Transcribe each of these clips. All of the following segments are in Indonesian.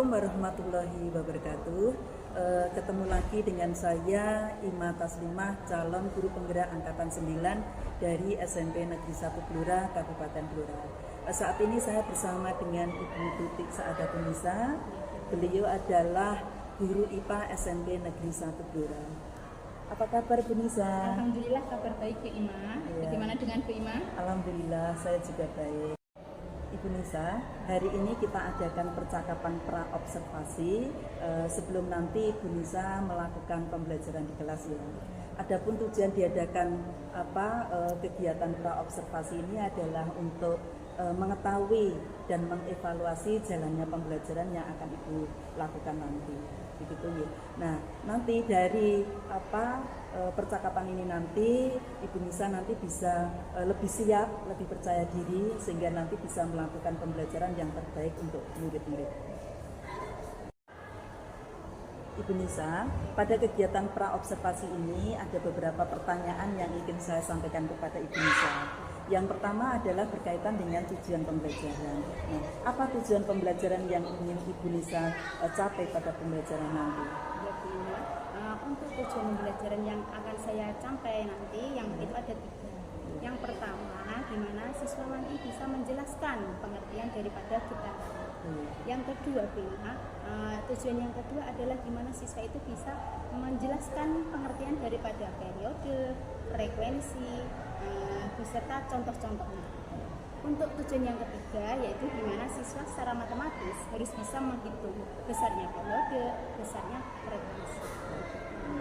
Assalamualaikum warahmatullahi wabarakatuh. Ketemu lagi dengan saya Ima Taslimah, calon guru penggerak angkatan 9 dari SMP Negeri 1 Blora, Kabupaten Blora. Saat ini saya bersama dengan Ibu Tutik Saadatun-Nisa. Beliau adalah guru IPA SMP Negeri 1 Blora. Apa kabar Bu Nisa? Alhamdulillah kabar baik Bu Ima. Ya. Bagaimana dengan Bu Ima? Alhamdulillah saya juga baik. Ibu Nisa, hari ini kita adakan percakapan pra-observasi sebelum nanti Ibu Nisa melakukan pembelajaran di kelas ya. Adapun tujuan diadakan kegiatan pra-observasi ini adalah untuk mengetahui dan mengevaluasi jalannya pembelajaran yang akan Ibu lakukan nanti. Begitu ya. Nah, nanti dari percakapan ini nanti Ibu Nisa nanti bisa lebih siap, lebih percaya diri sehingga nanti bisa melakukan pembelajaran yang terbaik untuk murid-murid. Ibu Nisa, pada kegiatan pra-observasi ini ada beberapa pertanyaan yang ingin saya sampaikan kepada Ibu Nisa. Yang pertama adalah berkaitan dengan tujuan pembelajaran. Nah, apa tujuan pembelajaran yang ingin Ibu Nisa capai pada pembelajaran nanti? Ya Bu Ima, untuk tujuan pembelajaran yang akan saya capai nanti yang itu ada 3. Yang pertama, di mana siswa nanti bisa menjelaskan pengertian daripada kita. Yang kedua, Bu Ima, tujuan yang kedua adalah di mana siswa itu bisa menjelaskan pengertian daripada periode, frekuensi, beserta contoh-contohnya. Untuk tujuan yang ketiga yaitu di mana siswa secara matematis harus bisa menghitung besarnya periode, besarnya frekuensi.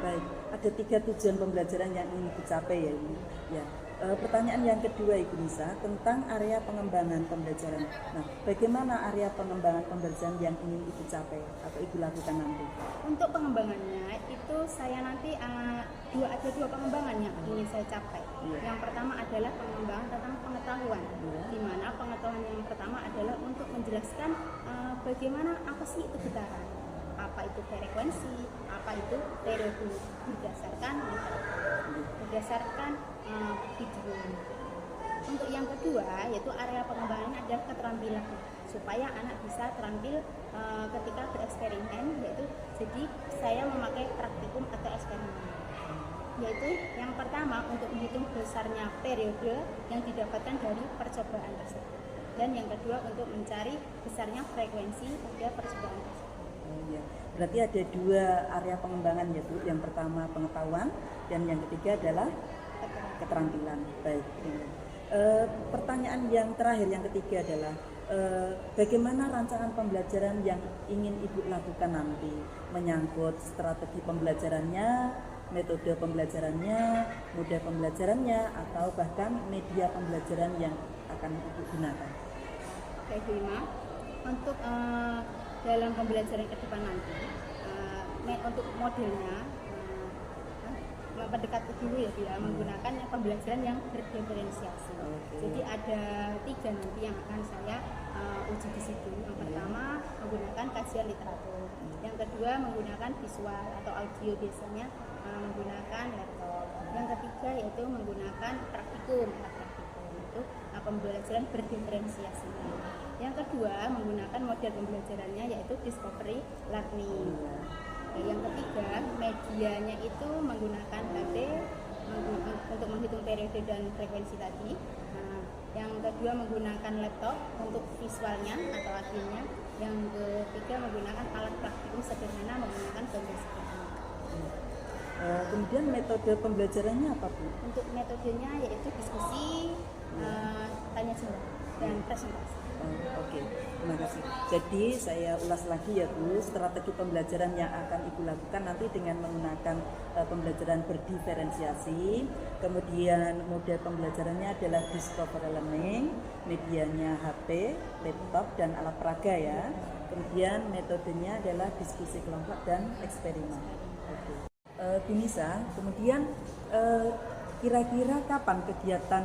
Baik, ada 3 tujuan pembelajaran yang ingin dicapai ya ini. Ya. Pertanyaan yang kedua Ibu Nisa tentang area pengembangan pembelajaran. Nah, bagaimana area pengembangan pembelajaran yang ingin Ibu capai atau Ibu lakukan nanti? Untuk pengembangannya itu saya nanti ada dua pengembangan yang ingin saya capai. Yang pertama adalah pengembangan tentang pengetahuan, di mana pengetahuan yang pertama adalah untuk menjelaskan bagaimana apa sih itu getaran, apa itu frekuensi, apa itu periode berdasarkan video. Untuk yang kedua yaitu area pengembangan adalah keterampilan supaya anak bisa terampil ketika bereksperimen, yaitu jadi saya memakai praktikum atau eksperimen, yaitu yang pertama untuk menghitung besarnya periode yang didapatkan dari percobaan tersebut, dan yang kedua untuk mencari besarnya frekuensi pada percobaan tersebut. Ya. Berarti ada 2 area pengembangan yaitu yang pertama pengetahuan dan yang ketiga adalah keterampilan. Baik. Pertanyaan yang terakhir yang ketiga adalah bagaimana rancangan pembelajaran yang ingin Ibu lakukan nanti, menyangkut strategi pembelajarannya, metode pembelajarannya, moda pembelajarannya, atau bahkan media pembelajaran yang akan Ibu gunakan. Baik Bu Ima, untuk dalam pembelajaran ke depan nanti untuk modelnya pendekatan dulu ya dia menggunakan pembelajaran yang berdiferensiasi. Jadi ada 3 nanti yang akan saya uji di situ. Yang pertama menggunakan kajian literatur, yang kedua menggunakan visual atau audio, biasanya menggunakan laptop, yang ketiga yaitu menggunakan praktikum itu pembelajaran berdiferensiasi. Yang kedua menggunakan model pembelajarannya yaitu discovery learning. Yang ketiga, medianya itu menggunakan HP untuk menghitung periode dan frekuensi tadi. Yang kedua menggunakan laptop untuk visualnya atau audionya. Yang ketiga menggunakan alat praktikum sederhana menggunakan gambar sederhana. Kemudian metode pembelajarannya apa Bu? Untuk metodenya yaitu diskusi, tanya jawab, dan presentasi. Oke, terima kasih. Jadi saya ulas lagi ya Bu, strategi pembelajaran yang akan Ibu lakukan nanti dengan menggunakan pembelajaran berdiferensiasi. Kemudian mode pembelajarannya adalah discovery learning, medianya HP, laptop, dan alat peraga ya. Kemudian metodenya adalah diskusi kelompok dan eksperimen. Oke. Bu Nisa, kemudian kira-kira kapan kegiatan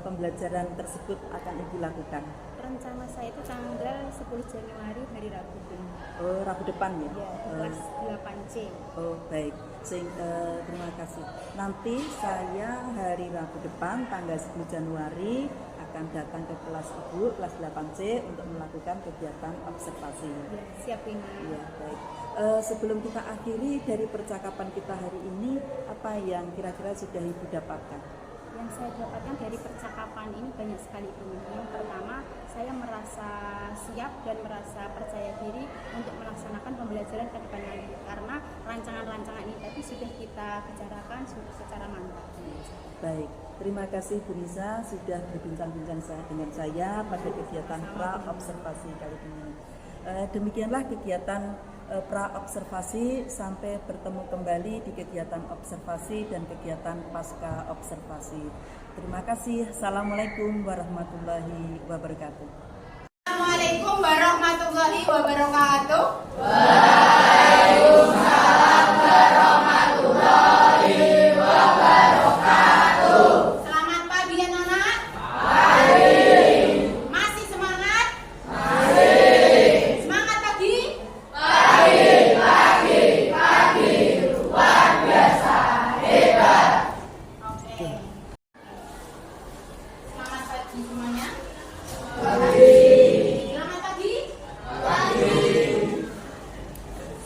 pembelajaran tersebut akan Ibu lakukan? Rencana saya itu tanggal 10 Januari hari Rabu. Oh, Rabu depan ya? Ya, kelas 8C. Oh, baik. Terima kasih. Nanti saya hari Rabu depan tanggal 10 Januari akan datang ke kelas Ibu, kelas 8C untuk melakukan kegiatan observasi. Ya, siap ini. Ya, baik. Sebelum kita akhiri dari percakapan kita hari ini, apa yang kira-kira sudah Ibu dapatkan? Yang saya dapatkan dari percakapan ini banyak sekali Bu. Yang pertama, saya merasa siap dan merasa percaya diri untuk melaksanakan pembelajaran ke depan nanti, karena rancangan-rancangan ini tadi sudah kita bicarakan secara mantap. Baik, terima kasih Bu Nisa sudah berbincang-bincang dengan saya pada kegiatan pra-observasi kali ini. Demikianlah kegiatan pra-observasi, sampai bertemu kembali di kegiatan observasi dan kegiatan pasca observasi. Terima kasih. Assalamualaikum warahmatullahi wabarakatuh. Assalamualaikum warahmatullahi wabarakatuh. Waalaikumsalam warahmatullahi wabarakatuh. Selamat pagi anak-anak. Pagi. Masih semangat? Masih. Semangat pagi? Pagi luar biasa hebat. Oke. Selamat pagi semuanya. Selamat pagi.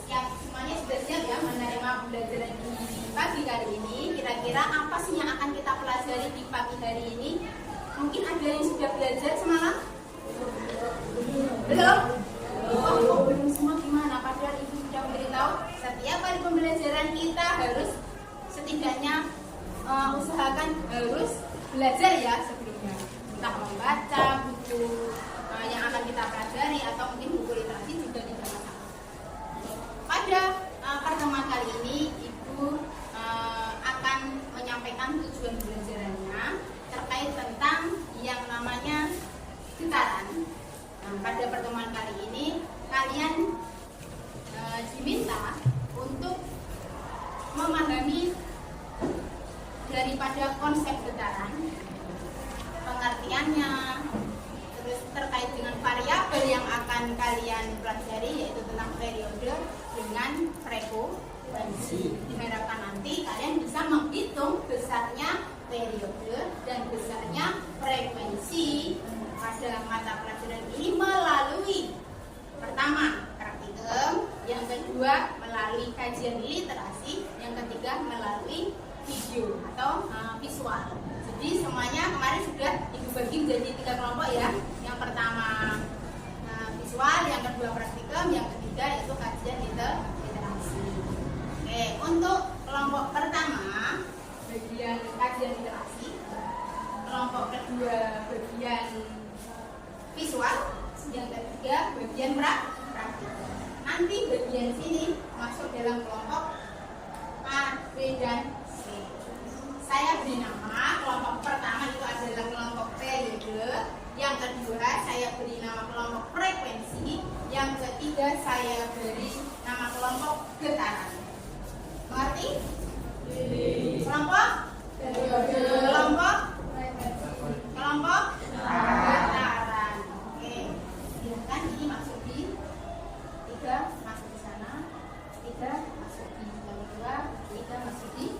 Siap, semuanya sudah siap ya menerima pembelajaran di pagi hari ini. Kira-kira apa sih yang akan kita pelajari di pagi hari ini? Mungkin ada yang sudah belajar semalam? Belum? Oh, belum semua gimana? Padahal Ibu sudah memberitahu setiap hari pembelajaran kita harus setidaknya usahakan harus belajar ya sebelumnya. Entah membaca buku yang akan kita pelajari atau mungkin buku literasi juga tidak masalah. Pada pertemuan kali ini Ibu akan menyampaikan tujuan pembelajarannya terkait tentang yang namanya getaran. Pada pertemuan kali ini kalian diminta untuk memahami daripada konsep getaran, pengertiannya, terus terkait dengan variabel yang akan kalian pelajari, yaitu tentang periode dengan frekuensi. Diharapkan nanti kalian bisa menghitung besarnya periode dan besarnya frekuensi pada mata pelajaran ini melalui pertama praktikum, yang kedua melalui kajian literasi, yang ketiga melalui video atau visual. Jadi semuanya kemarin sudah Ibu bagi menjadi 3 kelompok ya. Yang pertama visual, yang kedua praktikum, yang ketiga itu kajian literasi. Oke, untuk kelompok pertama bagian kajian literasi, kelompok kedua bagian visual, yang ketiga bagian praktikum. Nanti bagian sini masuk dalam kelompok A, B, dan C. Saya beri nama kelompok pertama itu adalah kelompok periode, yang kedua saya beri nama kelompok frekuensi, yang ketiga saya beri nama kelompok getaran. Mengerti? Kelompok? Kelompok getaran. Oke, silahkan ini masuk di 3, masuk di sana, 3 masuk di yang kedua, 3 masuk di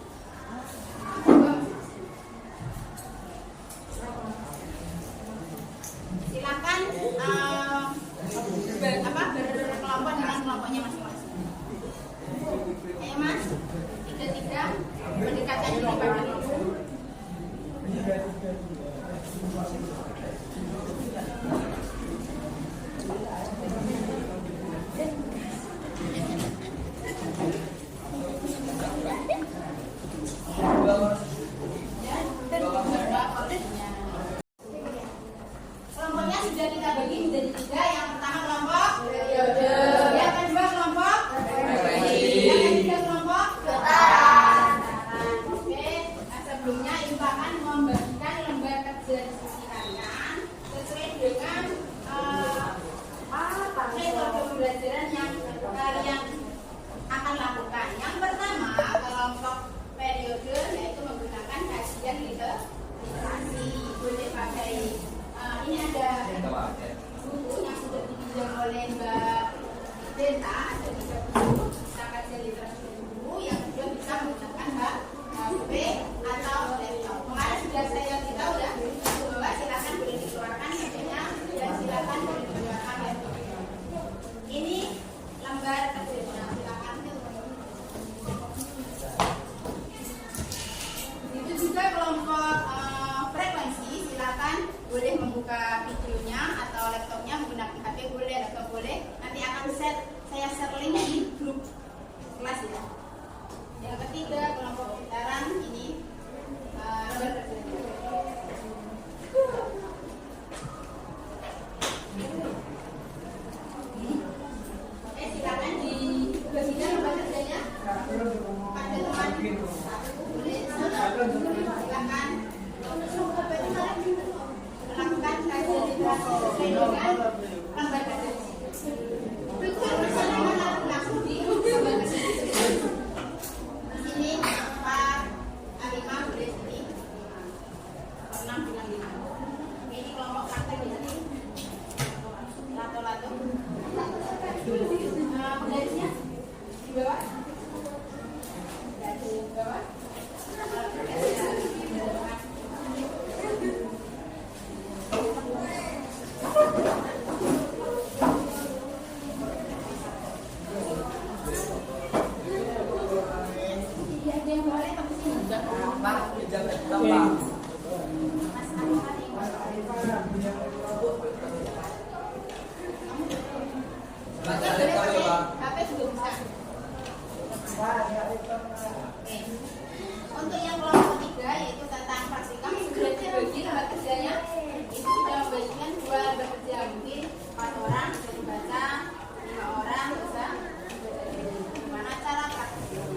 silakan berkelompok dengan kelompoknya masing-masing. Ayo Mas, 3 mendekatkan diri pada kelompok. Kelompoknya sudah kita bagi menjadi 3. Yang pertama kelompok periode, yang kedua kelompok frekuensi, yang ketiga kelompok getaran. Oke, nah sebelumnya Ibu akan membagikan lembar kerja diskusi kalian dengan lembar kaca. Betul, misalnya mana langsung di lembar kaca. Di sini 4, 5 boleh sini. 6 dengan 5. Ini kelompok praktek di sini. Lato-lato. Penggarisnya di bawah. Di bawah. Untuk yang kelompok ketiga yaitu tentang praktikum sudah dibagi lembar kerjanya, itu sudah membagikan 2 lembar kerja, mungkin 4 orang bisa dibaca, 5 orang bisa. Gimana cara praktikum?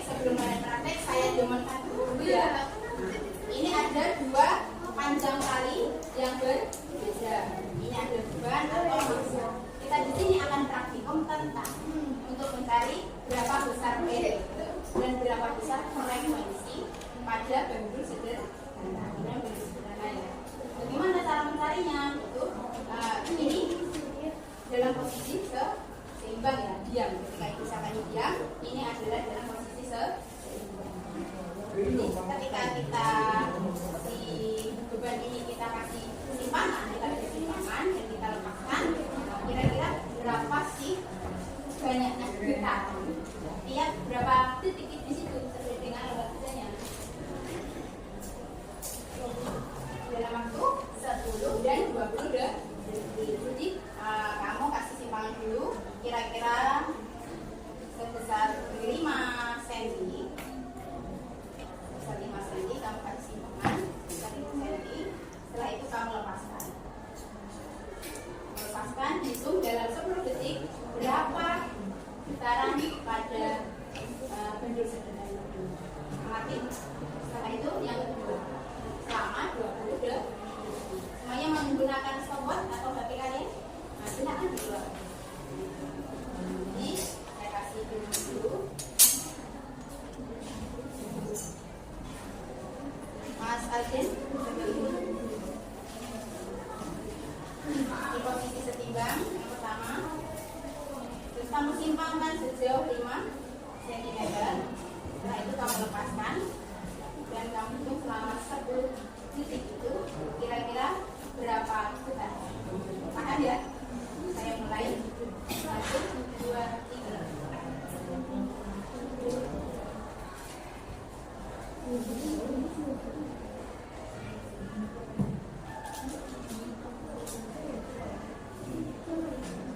Sebelum mulai praktek saya demonstrasi dulu ya. Ini ada 2 panjang tali yang berbeda. Ini ada beban atau massa. Kita di sini akan praktikum tentang untuk mencari berapa besar periode dan berapa besar frekuensi pada bendul sederhana. Bagaimana cara mencarinya? Itu ini dalam posisi seimbang ya, diam. Ketika misalkan diam, ini adalah dalam posisi seimbang. Jadi ketika kita si beban ini kita kasih simpangan, kita kasih simpangan dan kita lepaskan, kira-kira berapa sih banyaknya getaran tiap berapa detik di situ sesuai dengan lembar kerjanya. Dalam waktu 10 dan 20 detik. Jadi kamu kasih simpangan dulu kira-kira sebesar 5 cm. Sebesar 5 cm kamu kasih simpangan sebesar 5 cm. Setelah itu kamu lepaskan. Lepaskan, hitung dalam 10 detik berapa getaran pada bendul sederhana. Mengerti? Setelah itu yang kedua, selama 20 detik. Semuanya menggunakan stopwatch atau HP kalian? Nah, silakan dikeluarkan. Ini saya kasih dulu. Mas Alden, di posisi setimbang yang pertama. Terus kamu simpangkan sejauh 5 cm. Setelah itu kamu lepaskan dan kamu hitung selama 10 detik itu kira-kira berapa getaran. Paham ya? Saya mulai 1, 2, 3.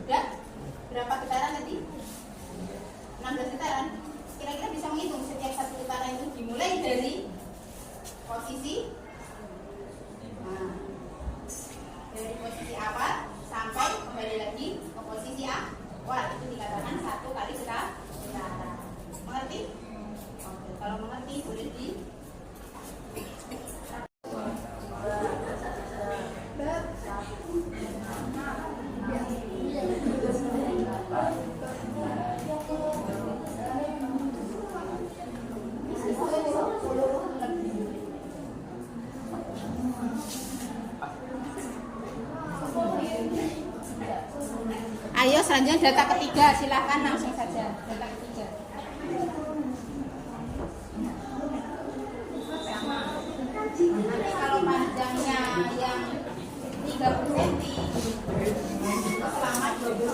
Sudah? Berapa getaran tadi? 16 getaran. Kira-kira bisa menghitung setiap satu getaran itu dimulai dari posisi dari posisi awal sampai kembali lagi ke posisi awal. Itu dikatakan 1 kali getaran. Mengerti? Oke, kalau mengerti boleh di Ayo selanjutnya data ketiga, silahkan langsung saja data ketiga. Nanti kalau panjangnya yang 30 cm selama 20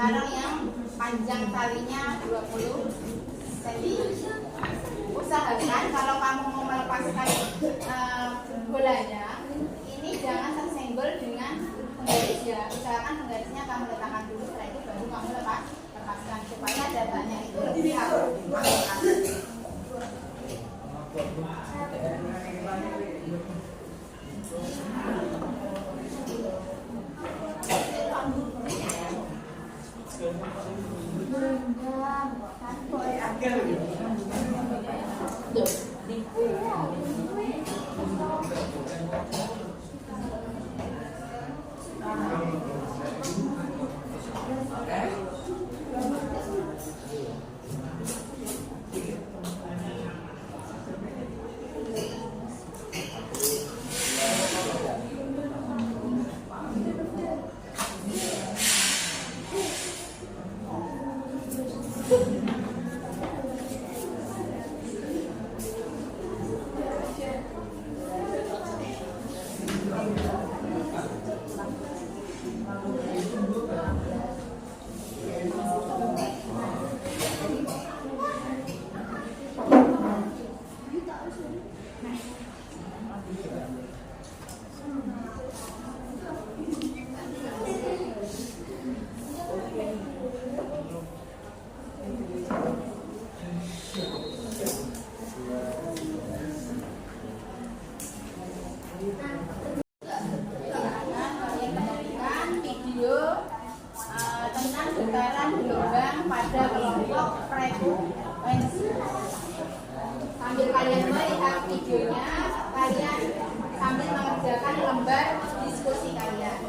sekarang yang panjang talinya 20 cm. Usahakan kalau kamu mau melepaskan bolanya ini jangan tersenggol dengan penggaris ya. ya usahakan penggarisnya kamu letakkan dulu, setelah itu baru kamu lepaskan supaya datanya itu lebih akurat. Video tentang getaran gelombang pada kelompok frekuensi. Sambil kalian melihat videonya, kalian sambil mengerjakan lembar diskusi kalian.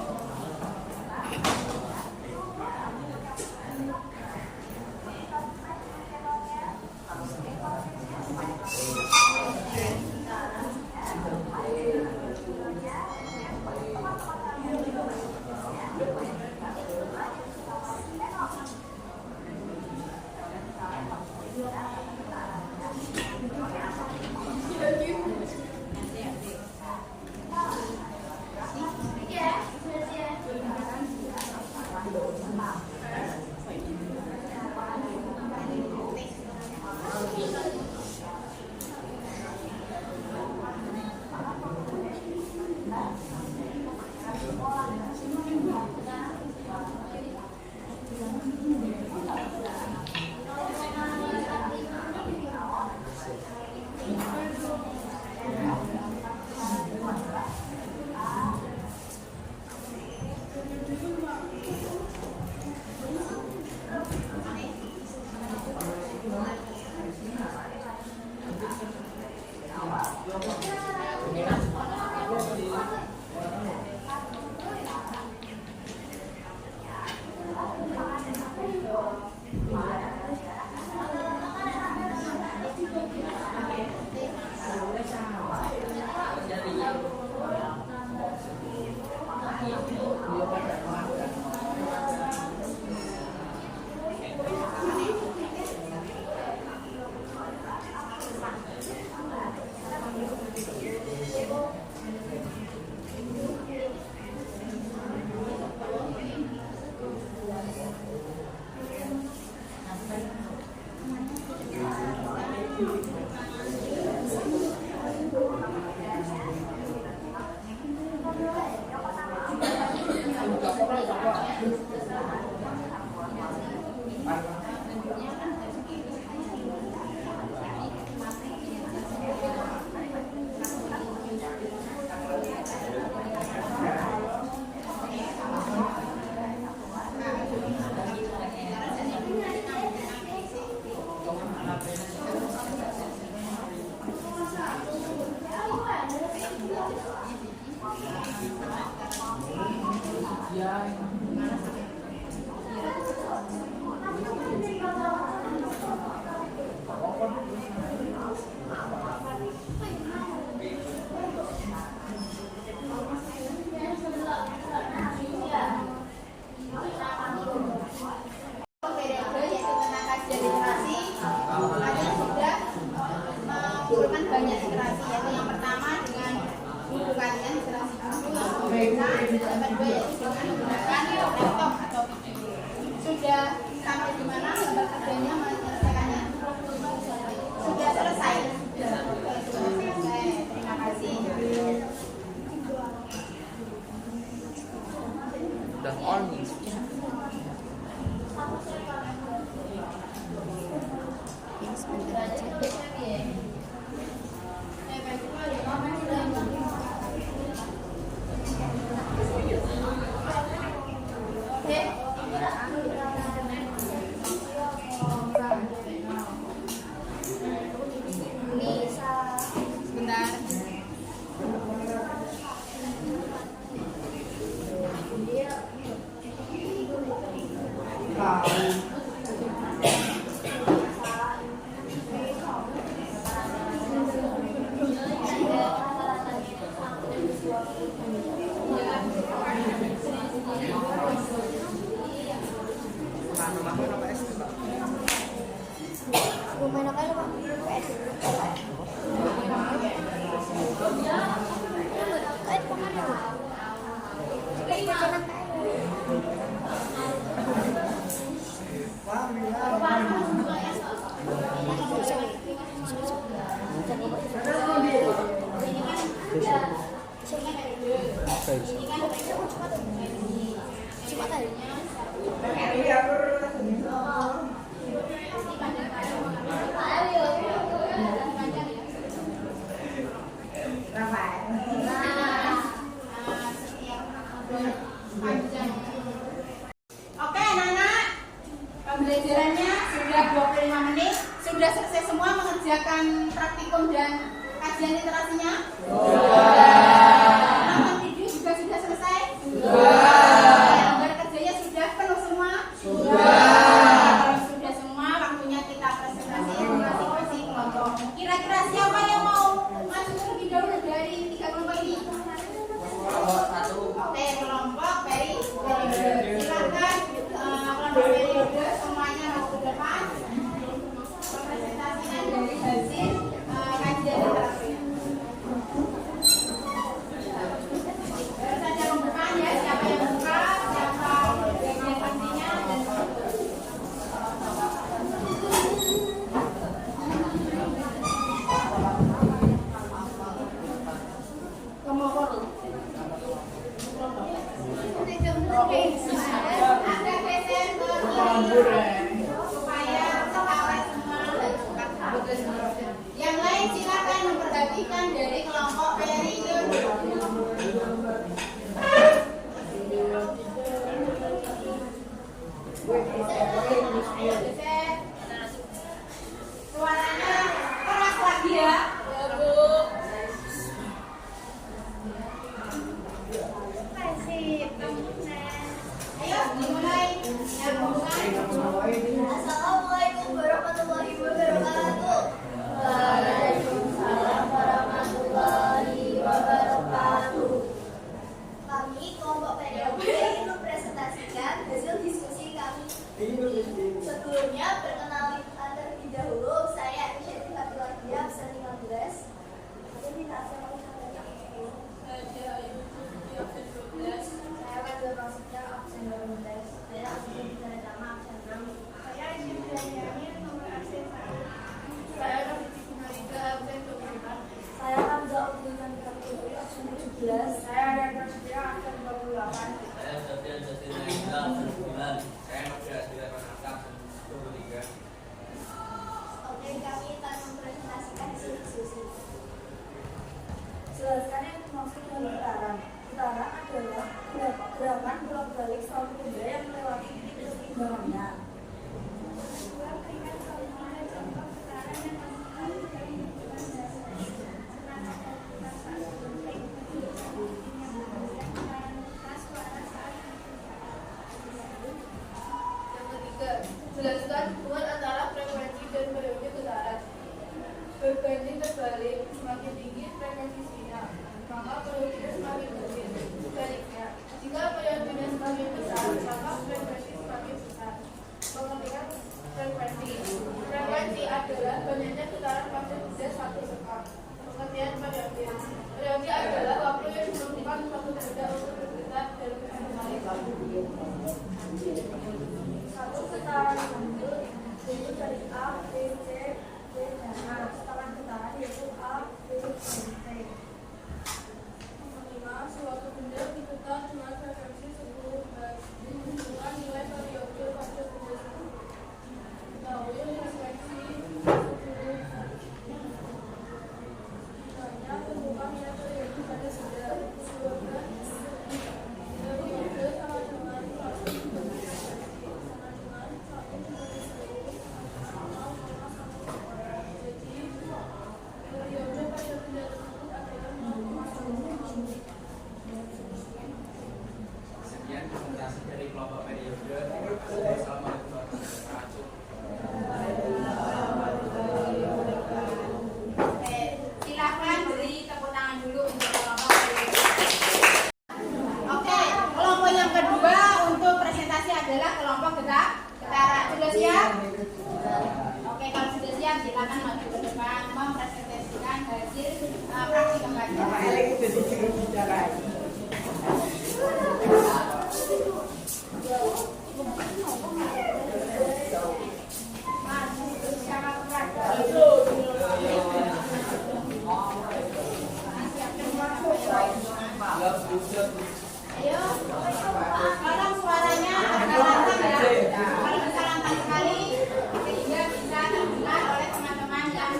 Mengumpulkan banyak literasi, yaitu yang pertama dengan buku kalian literasi buku, yang kedua yaitu dengan menggunakan laptop atau video. Sudah sampai di mana gambar kerjanya menyelesaikannya? Sudah selesai. Terima kasih. udah on nih. Sebentar aja. Oke anak-anak, pembelajarannya sudah 25 menit. Sudah selesai semua mengerjakan praktikum dan kajian literasinya? Nonton video juga sudah selesai? Gambar kerjanya sudah penuh semua? Kalau sudah semua, waktunya kita presentasi masing-masing kelompok. Kira-kira siapa yang mau masuk terlebih dahulu dari 3 kelompok ini? Oke, kelompok periode. Silakan kelompok periode semuanya mau ke depan. Presentasinya dari hasil kajian literasi. Baru saja pembukaan ya, siapa yang buka, siapa presentasinya dan ada geser ke kiri supaya ketahuan semua. Yang lain silakan memperhatikan dari kelompok periode. Suaranya keras lagi ya. Ayo dimulai. Yang mulai. Assalamualaikum warahmatullahi wabarakatuh. Waalaikumsalam warahmatullahi wabarakatuh. Kami kelompok periode ingin mempresentasikan hasil diskusi kami. Sebelumnya perkenalan terlebih dahulu, saya Insyaallah Abdullah absen 15. Jadi saya mau sampaikan. Saya akan bermaksudnya absen 12. Saya absen bicara nama absen 6. Saya Insyaallah nomor absen 1. Saya akan Nalika absen 24. Saya akan Abdullah absen 17. Saya akan Prasetya absen 28. Saya Sofian Sastina absen 9. Saya Nofri Asbila Manasa absen 23. Oke, kami akan mempresentasikan hasil diskusi. Jelaskan yang dimaksud dengan putaran. Putaran adalah gerakan bolak-balik suatu benda yang melewati titik keseimbangannya. Yang ketiga, jelaskan hubungan antara frekuensi dan periode getaran. Berbanding terbalik, semakin tinggi frekuensi sinyal, maka periode semakin kecil. Sebaliknya, jika periodenya semakin besar, maka frekuensi semakin besar. Pengertian frekuensi. Frekuensi adalah banyaknya getaran pada benda satu sekali. Pengertian periode. Periode adalah waktu yang diperlukan suatu benda untuk bergetar dalam satu kali waktu. Satu getaran muncul yaitu dari A, B, C, D, dan A. Setelah getaran yaitu A, B, dan C. Kelima, suatu benda diputar dengan frekuensi 10 Hz. dari kelompok periode. Assalamualaikum warahmatullahi wabarakatuh. Silakan beri tepuk tangan dulu untuk kelompok periode. Oke, kelompok yang kedua untuk presentasi adalah kelompok getaran. Sudah siap? Oke, kalau sudah siap silakan maju ke depan mempresentasikan hasil praktik pembelajaran. Ayo, tolong suaranya agak lantang ya. Kalau bisa lantang sekali, sehingga bisa terdengar oleh teman-teman yang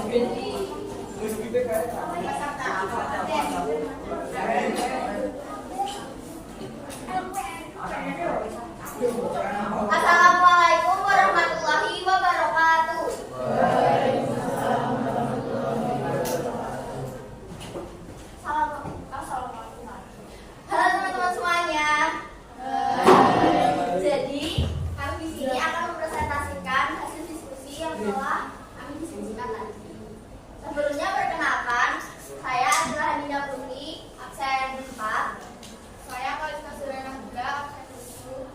di peserta. Assalamualaikum warahmatullahi wabarakatuh. Assalamualaikum. Halo teman-teman semuanya. Jadi kami di sini akan mempresentasikan hasil diskusi yang telah kami diskusikan tadi. Sebelumnya perkenalkan, saya adalah Nina Putri, absen 4. Saya Kalista Surena juga absen 7.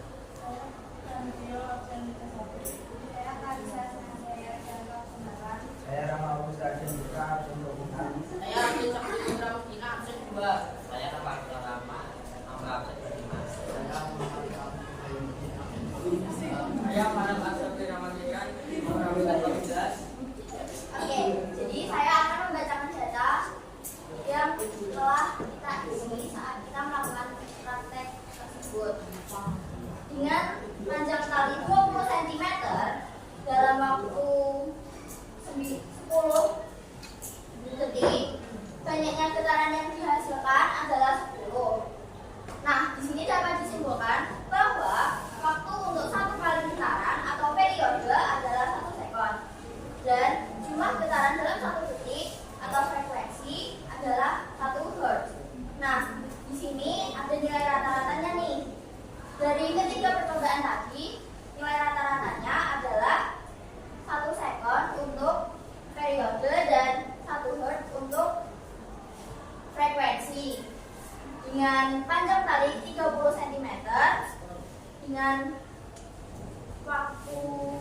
Saya Kalisa Senasaya dan Kebenaran. Saya Rama Ustadz Buka absen 26. Saya Abdul Syakir Indra absen 2. Saya Ramadhan Rama, nomor absen 5. Saya Farhan Asyafi Ramadhan, nomor absen 12. Oke, jadi saya akan membacakan data yang telah kita isi saat kita melakukan praktek tersebut. Dengan panjang tali 20 cm dalam waktu 10 detik, banyaknya getaran yang dihasilkan adalah 10. Nah, di sini dapat disimpulkan bahwa waktu untuk satu kali getaran atau periode adalah 1 sekon. Dan jumlah getaran dalam 1 detik atau frekuensi adalah 1 Hz. Nah, di sini ada nilai rata-ratanya nih. Dari ketiga percobaan tadi, nilai rata-ratanya adalah 1 sekon untuk periode dan 1 Hz untuk frekuensi. Dengan panjang tali 30 cm dengan waktu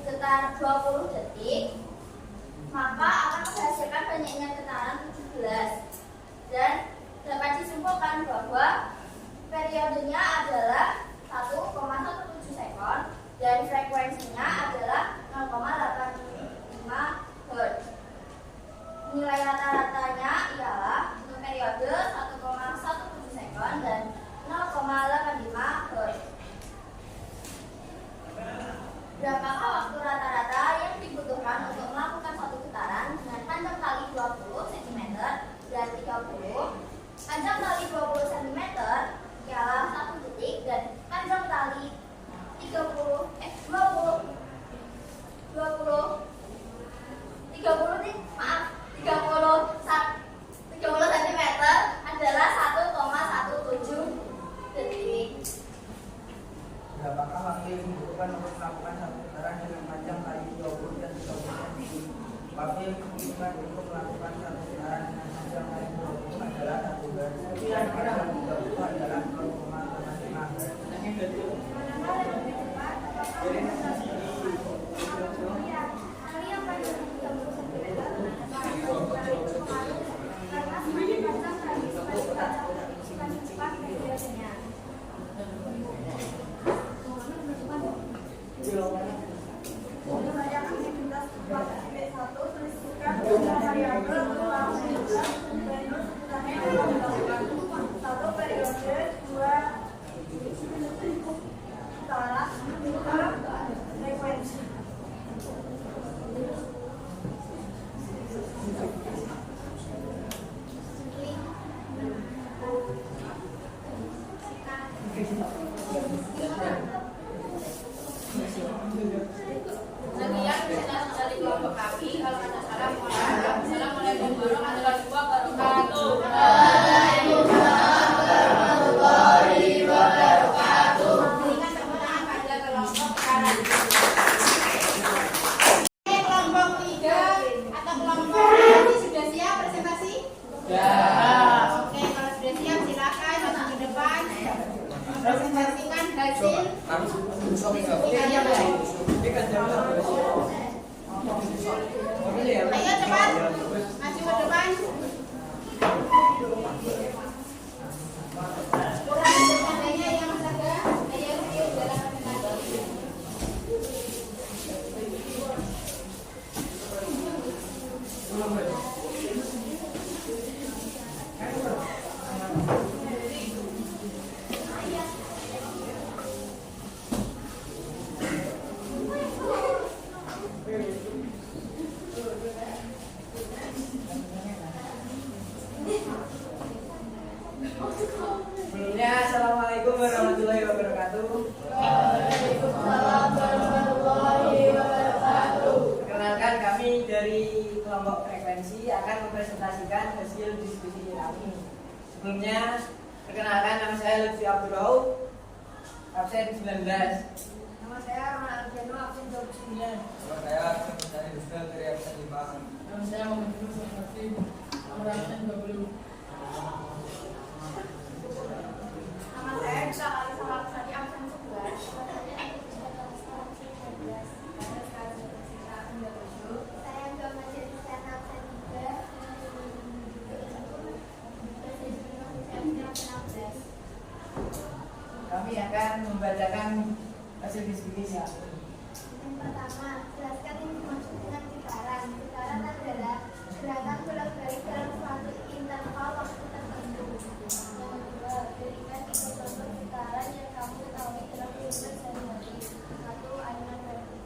getar 20 detik, maka akan menghasilkan banyaknya getaran 17. Dan dapat disimpulkan bahwa periodenya adalah 1,17 sekon dan frekuensinya adalah 0,85 Hz. Nilai rata-ratanya ialah untuk periode 1,17 sekon dan 0,85 Hz. Berapakah waktu rata-rata yang dibutuhkan untuk melakukan satu getaran dengan panjang tali 20 cm dan 30? Panjang tali 20 cm ialah 1 detik dan panjang tali 20 cm adalah 1,17 detik. Berapakah waktu yang dibutuhkan untuk melakukan satu getaran dengan panjang tali 20 dan 30 cm? Waktu yang dibutuhkan untuk melakukan satu getaran dengan panjang tali 20 adalah 1 Hz. Dan panjang 30 adalah 0,85 Hz. Manakah lebih cepat? Apakah prestasi tali yang panjang 30 cm karena semakin panjang tali semakin cepat periodenya. Menggunakan aktivitas tipe 1, tuliskan variabel untuk langsung venus seputarnya 1 periode 2 hasil ayo cepat maju ke depan. Kurang seandainya ya Mas Aga, ayo yuk jalan lagi. Sebelumnya, Assalamualaikum warahmatullahi wabarakatuh. Perkenalkan, kami dari kelompok frekuensi akan mempresentasikan hasil diskusi kami. Sebelumnya, perkenalkan, nama saya Lutfi Abdul Rauf, absen 19. Nama saya Arman Arjano, absen 29. Nama saya Mencari Dusta dari absen 5. Nama saya Muhammad Yusuf Hafid, nomor absen 20. Nama saya Gita Alisa Laksani, absen 11. Saya Gama Jadisan absen 3. Kami akan membacakan hasil diskusi. Yang pertama, jelaskan yang dimaksud dengan getaran. Getaran adalah gerakan bolak-balik dalam suatu interval waktu tertentu. Yang kedua, berikan tipe contoh getaran yang kamu ketahui dalam kehidupan sehari-hari. 1. Ayunan batu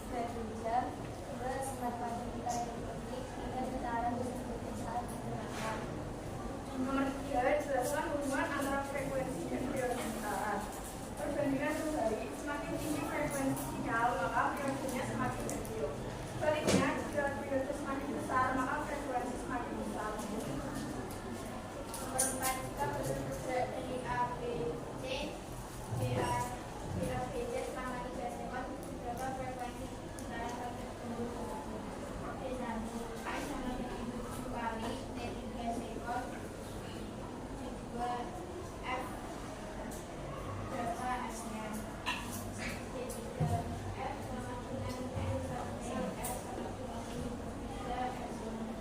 jam. 2. Sinar matematika elektronik. 3. Getaran disebutkan saat digunakan. Nomor 3, jelaskan hubungan antara frekuensi dan periode getaran. Perbandingan terbalik, semakin tinggi frekuensi sinyal, maka periodenya semakin kecil. Sebaliknya, jika periode semakin besar, maka frekuensi semakin besar. Nomor 4, jika bentuk dari A, B, C, BA, B, C selama 3 sekon, berapa frekuensi getaran tertentu? Oke, 1. A sama dengan 7 kali T 3 sekon. 2. F berapa S-nya? C3. F sama dengan N sampai S sama dengan 3, S sama dengan 3.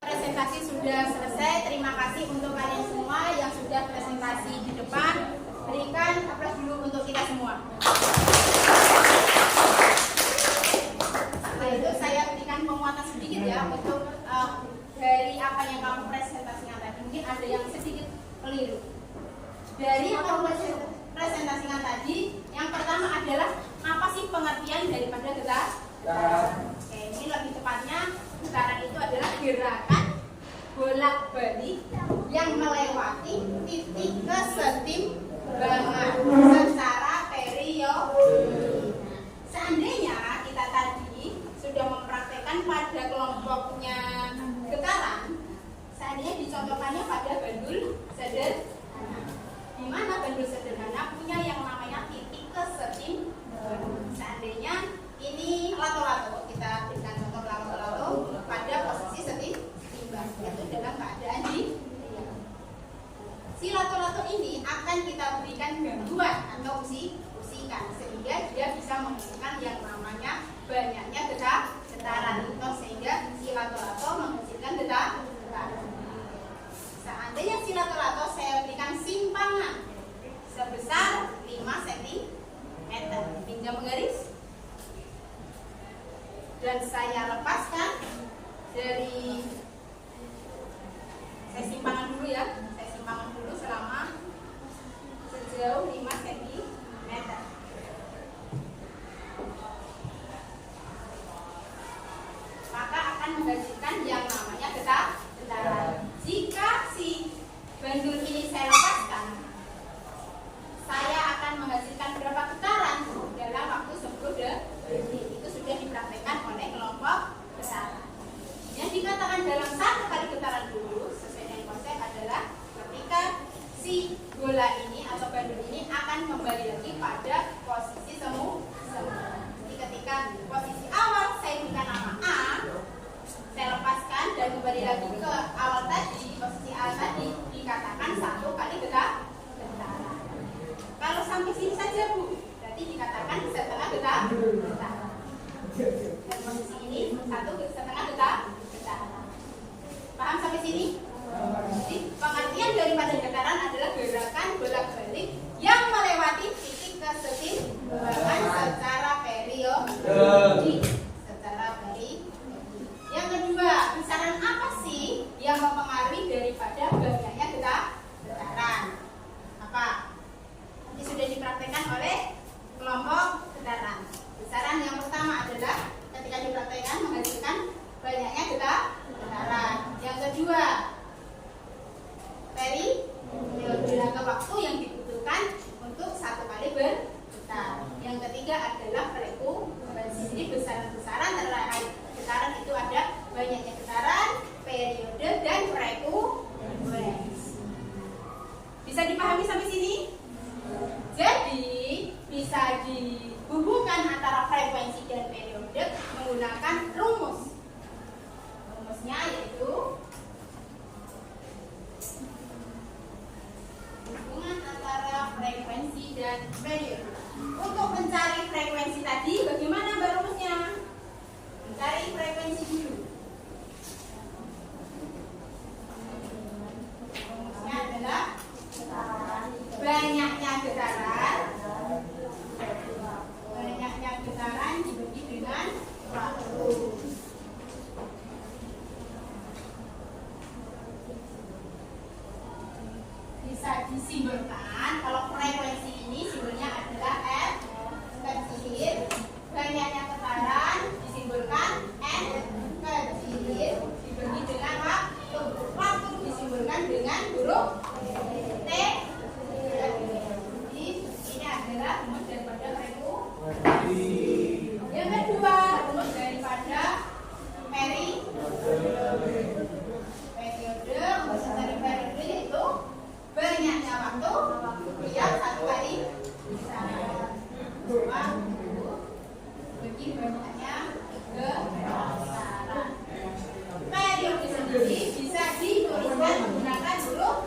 Presentasi sudah selesai. Terima kasih untuk kalian semua yang sudah presentasi di depan. Berikan aplaus dulu untuk kita semua. Setelah itu saya berikan penguatan sedikit ya untuk dari apa yang kamu presentasikan tadi. Mungkin ada yang sedikit keliru. Dari yang kamu presentasikan tadi, yang pertama adalah apa sih pengertian daripada getaran? Oke, ini lebih tepatnya getaran itu adalah gerakan bolak-balik yang melewati titik kesetimbangan secara periodik. Seandainya kita tadi sudah mempraktekkan pada kelompoknya getaran, seandainya dicontohkannya pada bandul sederhana, di mana bandul sederhana punya yang namanya titik kesetimbangan. Seandainya ini lato-lato, kita berikan contoh lato-lato pada posisi setimbang, yaitu dalam keadaan di si lato-lato ini akan kita berikan gangguan atau usikan sehingga dia bisa menghasilkan yang namanya banyaknya getaran atau sehingga si lato-lato menghasilkan getaran. Seandainya si lato-lato saya berikan simpangan sebesar 5 cm, pinjam menggaris, dan saya lepaskan dari, saya simpangan dulu ya, saya simpangan dulu selama sejauh 5 cm, maka akan menghasilkan yang namanya getaran. Jika si bandul ini saya lepaskan, saya akan menghasilkan berapa getaran dalam waktu 10 detik. Itu sudah dipraktekkan oleh kelompok getaran. Yang dikatakan dalam periode. Untuk mencari frekuensi tadi, bagaimana Mbak rumusnya? Mencari frekuensi dulu. Rumusnya adalah banyaknya getaran dibagi dengan waktu. Bisa disimbolkan, kalau frekuensi ini simbolnya adalah F kecil, banyaknya getaran disimbolkan N kecil dibagi dengan waktu. Waktu disimbolkan dengan huruf T. Jadi ini adalah rumus daripada frekuensi. Yang kedua, rumus daripada periode. Rumus dari periode yaitu banyaknya waktu yang satu kali bisa waktu bagi banyaknya getaran. Periode sendiri bisa dituliskan menggunakan huruf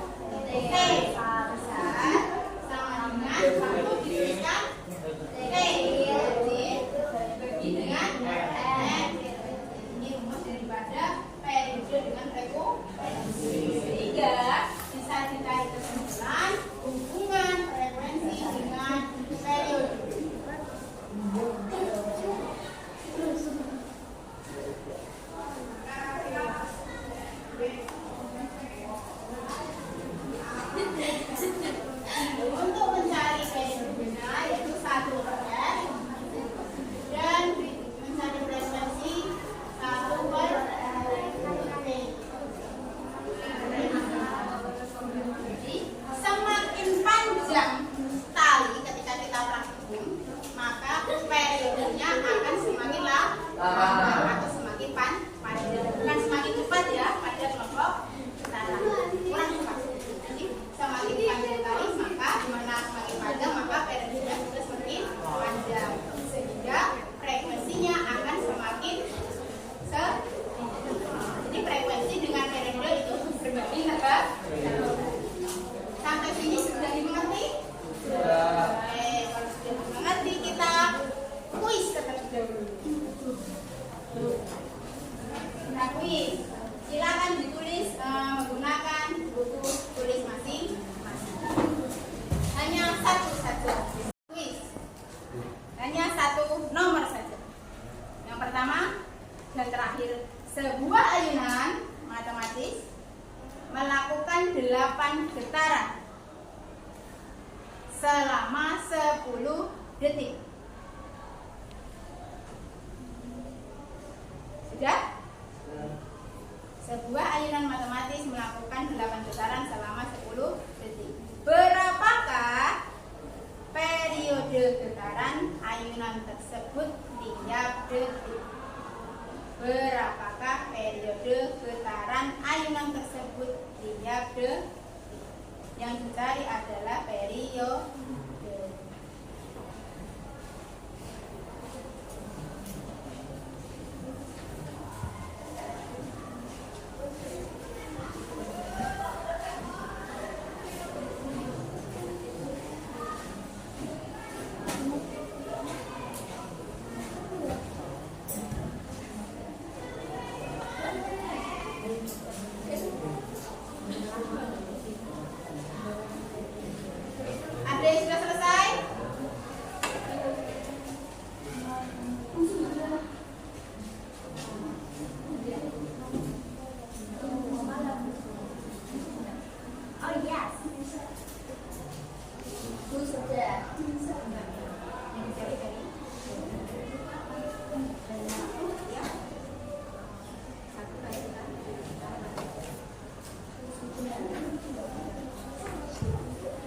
T besar sama dengan waktu dituliskan T bagi dengan N. Ini rumus daripada periode dengan frekuensi. Sehingga bisa ditarik kesimpulan hubungan frekuensi dengan periode. Untuk mencari periodenya yaitu 1/n dan mencari frekuensi 1/t. Jadi semakin panjang tali ketika kita praktikum, maka periodenya akan semakin lama atau semakin panjang. Bukan semakin cepat ya pada kelompok getaran. Kurang cepat. Jadi semakin panjang tali maka dimana semakin panjang maka periodenya juga semakin panjang. Sehingga frekuensinya akan semakin sedikit. Jadi frekuensi dengan periode itu berbanding terbalik. Sampai sini sudah dimengerti? Sudah. Kalau sudah dimengerti kita kuis terlebih dahulu. Kita kuis. Silakan ditulis menggunakan buku tulis masing-masing. Hanya satu saja. Kuis. Hanya satu nomor saja. Yang pertama dan terakhir, sebuah ayunan matematis melakukan 8 getaran selama 10 detik. Sudah? Sebuah ayunan matematis melakukan 8 getaran selama 10 detik. Berapakah periode getaran ayunan tersebut tiap detik? Berapakah periode getaran ayunan tersebut tiap detik? Yang dicari adalah periode. Ada yang sudah selesai? Oh yes. Sudah. Yang dicari-cari. Ya. Satu kali.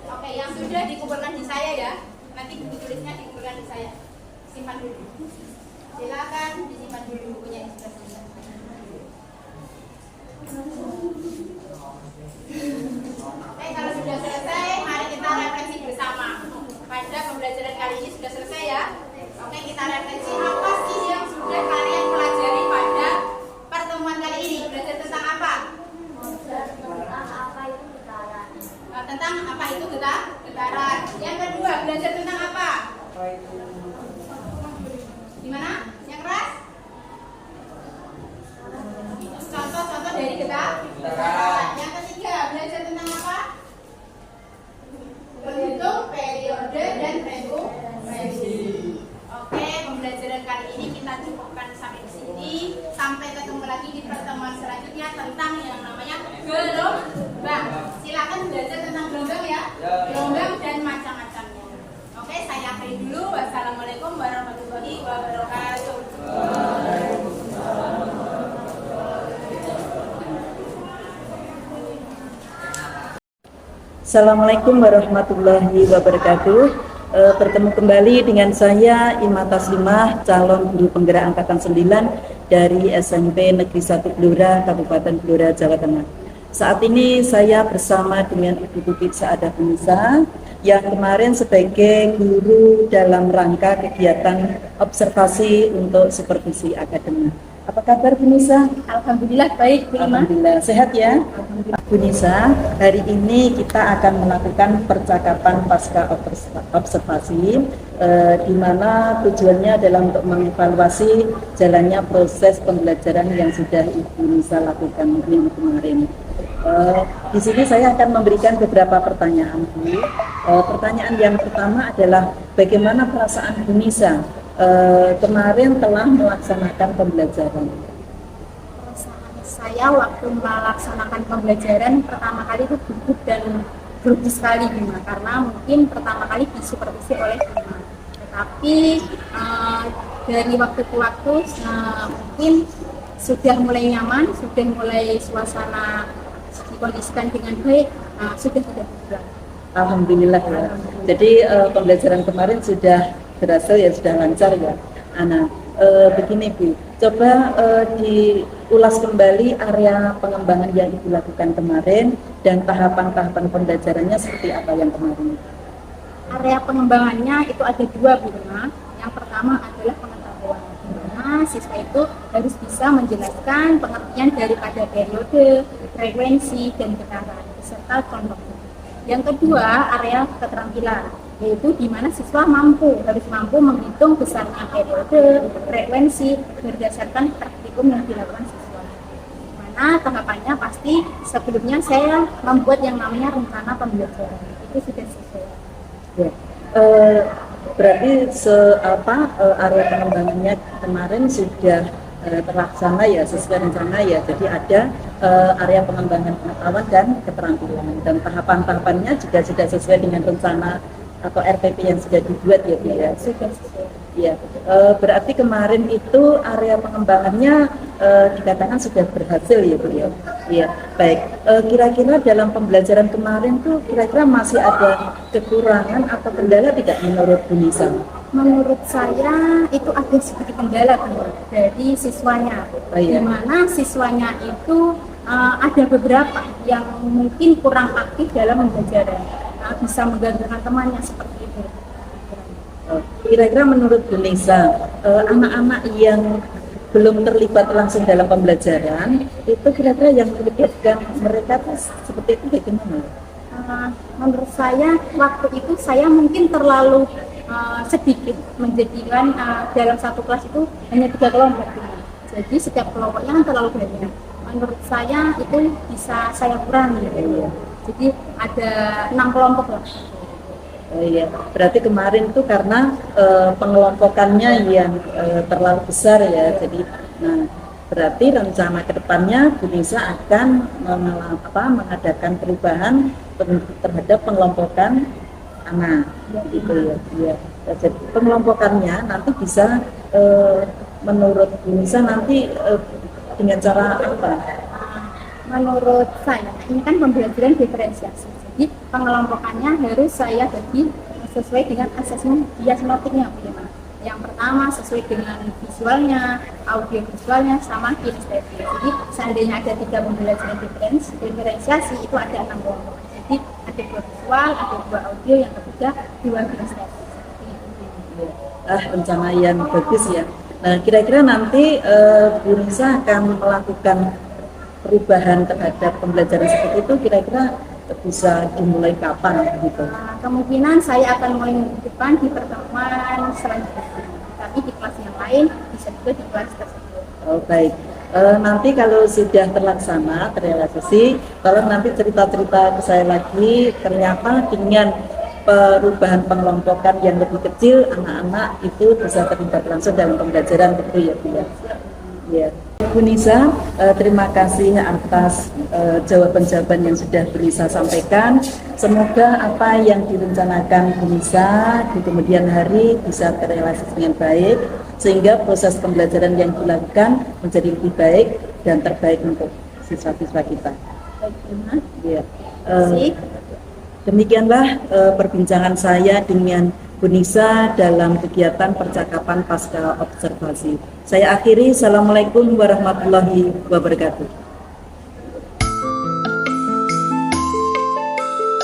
Oke, yang sudah dikumpulkan di saya ya. Nanti buku tulisnya dikumpulkan di saya. Simpan dulu. Silakan disimpan dulu bukunya yang sudah selesai. Oke, kalau sudah selesai, mari kita refleksi bersama. Pada pembelajaran kali ini sudah selesai ya. Oke, kita refleksi apa sih yang sudah kalian pelajari pada pertemuan kali ini. Belajar tentang apa? Tentang apa itu getaran. Tentang apa itu getaran. darat. Yang kedua, belajar tentang apa? Gimana? Yang keras? Contoh-contoh dari darat. Yang ketiga, belajar tentang apa? Menghitung periode dan frekuensi. Oke, pembelajaran kali ini kita cukupkan sampai di sini. Sampai ketemu lagi di pertemuan selanjutnya tentang yang namanya gelombang. Silakan belajar tentang gelombang ya. Gelombang dan macam-macamnya. Oke, saya akhiri dulu. Wassalamualaikum warahmatullahi wabarakatuh. Assalamualaikum warahmatullahi wabarakatuh. Bertemu kembali dengan saya Ima Taslimah, calon guru penggerak angkatan 9 dari SMP Negeri 1 Blora, Kabupaten Blora, Jawa Tengah. Saat ini saya bersama dengan Ibu Bukit Saadah Nisa yang kemarin sebagai guru dalam rangka kegiatan observasi untuk supervisi akademik. Apa kabar Bu Nisa? Alhamdulillah baik Bu Ima. Alhamdulillah sehat ya. Bu Nisa, hari ini kita akan melakukan percakapan pasca observasi di mana tujuannya adalah untuk mengevaluasi jalannya proses pembelajaran yang sudah Ibu Nisa lakukan minggu kemarin. Di sini saya akan memberikan beberapa pertanyaan Bu. Pertanyaan yang pertama adalah bagaimana perasaan Bu Nisa kemarin telah melaksanakan pembelajaran? Saya waktu melaksanakan pembelajaran pertama kali itu gugup dan grogi sekali Bima, karena mungkin pertama kali disupervisi oleh Bima. Tetapi dari waktu ke waktu mungkin sudah mulai nyaman, sudah mulai suasana dikondisikan dengan baik, sudah tidak berubah. Alhamdulillah ya. Jadi pembelajaran kemarin sudah berhasil ya, sudah lancar ya. Nah, begini Bu, coba diulas kembali area pengembangan yang Ibu lakukan kemarin dan tahapan-tahapan pembelajarannya seperti apa yang kemarin. Area pengembangannya itu ada dua Bu Rima. Yang pertama adalah pengetahuan, di mana siswa itu harus bisa menjelaskan pengertian daripada periode, frekuensi, dan getaran beserta contohnya. Yang kedua, area keterampilan, yaitu di mana siswa harus mampu menghitung besarnya periode, frekuensi berdasarkan praktikum yang dilakukan siswa. Mana tahapannya pasti sebelumnya saya membuat yang namanya rencana pembelajaran, itu sudah sesuai. Ya. Berarti area pengembangannya kemarin sudah terlaksana ya, sesuai rencana ya. Jadi ada area pengembangan pengetahuan dan keterampilan, dan tahapan-tahapannya juga sudah sesuai dengan rencana atau RPP yang sudah dibuat ya Bu ya. Sudah sesuai. Ya, berarti kemarin itu area pengembangannya dikatakan sudah berhasil ya Bu ya. Iya, baik. Kira-kira dalam pembelajaran kemarin tuh kira-kira masih ada kekurangan atau kendala tidak menurut Bu Nisa? Menurut saya itu ada sedikit kendala dari siswanya, di mana siswanya itu ada beberapa yang mungkin kurang aktif dalam pembelajaran, bisa mengganggu temannya seperti itu. Kira-kira menurut Bu Nisa, anak-anak yang belum terlibat langsung dalam pembelajaran itu kira-kira yang melibatkan mereka tuh seperti itu bagaimana? Menurut saya waktu itu saya mungkin terlalu sedikit menjadikan dalam satu kelas itu hanya 3 kelompok. Jadi setiap kelompoknya terlalu banyak. Menurut saya itu bisa saya kurangi. Jadi ada 6 kelompok lah. Oh iya, berarti kemarin itu karena pengelompokannya yang terlalu besar ya. Jadi, nah berarti rencana kedepannya Bu Nisa akan mengadakan perubahan terhadap pengelompokan anak, gitu ya. Ya. Jadi pengelompokannya nanti bisa menurut Bu Nisa nanti dengan cara apa? Menurut saya ini kan pembelajaran diferensiasi. Jadi pengelompokannya harus saya bagi sesuai dengan asesmen diagnostiknya. Yang pertama sesuai dengan visualnya, audio visualnya, sama kinestetik. Jadi seandainya ada 3 pembelajaran diferensiasi itu ada 6 kelompok. Jadi ada 2 visual, ada 2 audio, yang ketiga 2 kinestetik. Rencana yang bagus ya. Nah kira-kira nanti Bu Nisa akan melakukan perubahan terhadap pembelajaran seperti itu, kira-kira bisa dimulai kapan gitu? Kemungkinan saya akan mulai minggu depan di pertemuan selanjutnya, tapi di kelas yang lain bisa juga di kelas tersebut. Oh, baik. Nanti kalau sudah terlaksana, terrealisasi, kalau nanti cerita-cerita ke saya lagi, ternyata dengan perubahan pengelompokan yang lebih kecil, anak-anak itu bisa terlibat langsung dalam pembelajaran, betul ya Bu ya? Ya. Bu Nisa, terima kasih atas jawaban-jawaban yang sudah Bu Nisa sampaikan. Semoga apa yang direncanakan Bu Nisa di kemudian hari bisa terrealisasi dengan baik, sehingga proses pembelajaran yang dilakukan menjadi lebih baik dan terbaik untuk siswa-siswa kita. Ya. Demikianlah perbincangan saya dengan Bu Nisa dalam kegiatan percakapan pasca observasi. Saya akhiri, Assalamualaikum warahmatullahi wabarakatuh.